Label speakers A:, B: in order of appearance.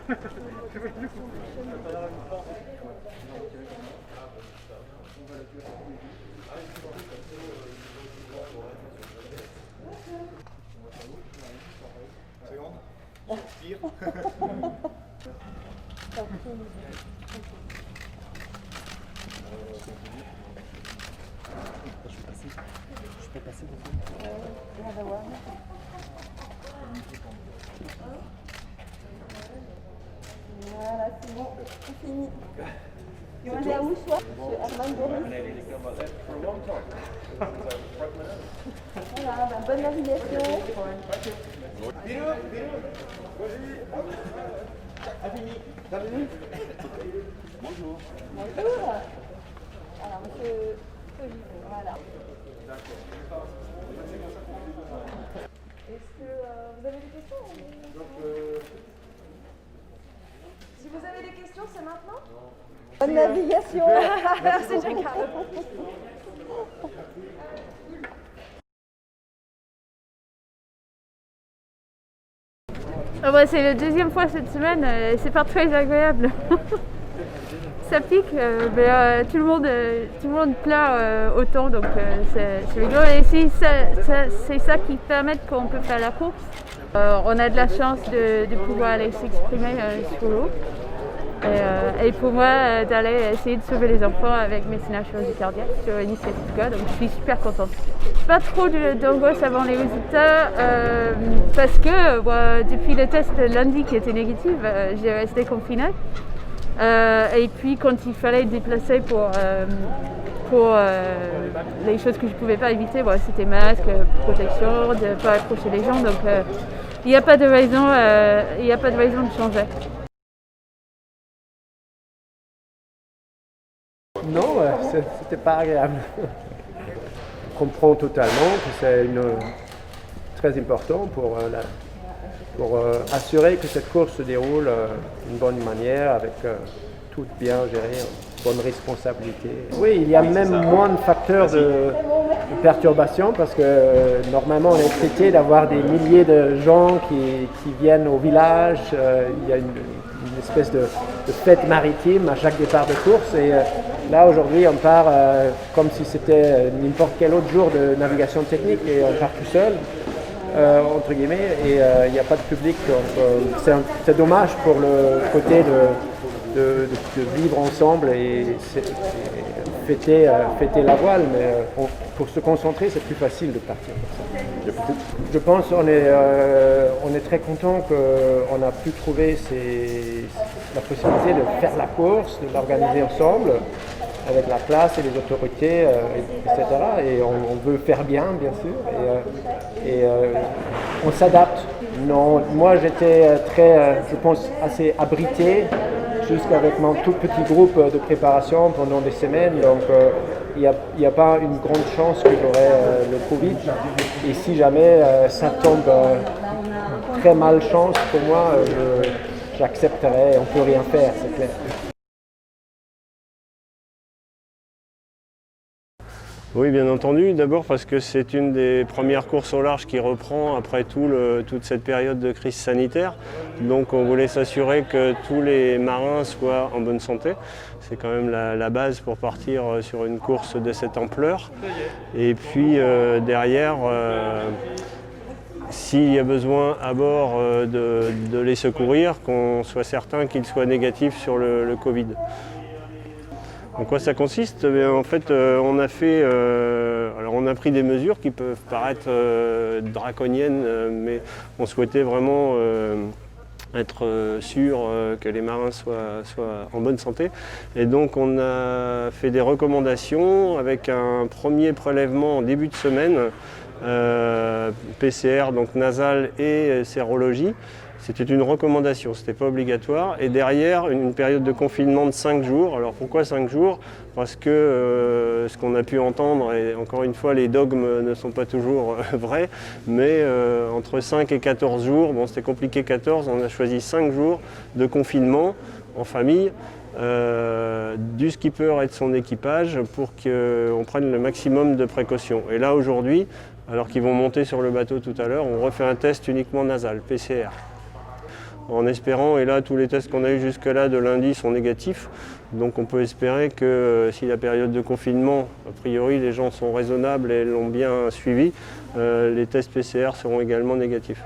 A: Je peux passer dessus. On va voir. Voilà, c'est bon, c'est fini. Tu vas aller à où, toi? Chez Herman Boris. Voilà, bonne navigation. Bonjour. Bonjour. Alors, monsieur Olivier, voilà. Est-ce que vous avez des questions? Si vous avez des questions, c'est maintenant? Bonne navigation. Merci, Jacques.
B: Oh bah, c'est la deuxième fois cette semaine, c'est pas très agréable. Ça pique, mais tout le monde pleure autant, donc c'est rigolo. Et c'est ça qui permet qu'on peut faire la course. On a de la chance de pouvoir aller s'exprimer sur l'eau. Et pour moi, d'aller essayer de sauver les enfants avec médecine chirurgie cardiaque sur l'initiative God, donc je suis super contente. Pas trop d'angoisse avant les résultats parce que depuis le test lundi qui était négatif, j'ai resté confinée. Et puis quand il fallait déplacer pour les choses que je ne pouvais pas éviter, c'était masque, protection, de ne pas approcher les gens, donc il n'y a pas de raison de changer.
C: Non, c'était pas agréable. Je comprends totalement que c'est très important pour assurer que cette course se déroule d'une bonne manière, avec tout bien géré, bonne responsabilité. Oui, il y a même moins de facteurs de perturbation parce que normalement on est traité d'avoir des milliers de gens qui viennent au village. Il y a une espèce de fête maritime à chaque départ de course et là aujourd'hui on part comme si c'était n'importe quel autre jour de navigation technique et on part tout seul. Entre guillemets, et il n'y a pas de public, donc c'est dommage pour le côté de vivre ensemble et fêter la voile, mais pour se concentrer c'est plus facile de partir. Je pense qu'on est très content qu'on a pu trouver la possibilité de faire la course, de l'organiser ensemble avec la place et les autorités, etc. Et on veut faire bien sûr, et on s'adapte. Non, moi j'étais je pense, assez abrité, jusqu'avec mon tout petit groupe de préparation pendant des semaines, donc il n'y a pas une grande chance que j'aurai le Covid. Et si jamais ça tombe très mal chance pour moi, j'accepterai, on ne peut rien faire, c'est clair.
D: Oui, bien entendu. D'abord parce que c'est une des premières courses au large qui reprend après toute cette période de crise sanitaire. Donc on voulait s'assurer que tous les marins soient en bonne santé. C'est quand même la base pour partir sur une course de cette ampleur. Et puis derrière, s'il y a besoin à bord de les secourir, qu'on soit certain qu'ils soient négatifs sur le Covid. En quoi ça consiste? En fait, on a pris des mesures qui peuvent paraître draconiennes, mais on souhaitait vraiment être sûr que les marins soient en bonne santé. Et donc on a fait des recommandations avec un premier prélèvement en début de semaine, PCR, donc nasal et sérologie. C'était une recommandation, ce n'était pas obligatoire. Et derrière, une période de confinement de 5 jours. Alors pourquoi 5 jours? Parce que ce qu'on a pu entendre, et encore une fois, les dogmes ne sont pas toujours vrais, mais entre 5 et 14 jours, bon c'était compliqué 14, on a choisi 5 jours de confinement en famille, du skipper et de son équipage pour qu'on prenne le maximum de précautions. Et là aujourd'hui, alors qu'ils vont monter sur le bateau tout à l'heure, on refait un test uniquement nasal, PCR. en espérant, et là tous les tests qu'on a eu jusque-là de lundi sont négatifs, donc on peut espérer que si la période de confinement, a priori les gens sont raisonnables et l'ont bien suivi, les tests PCR seront également négatifs.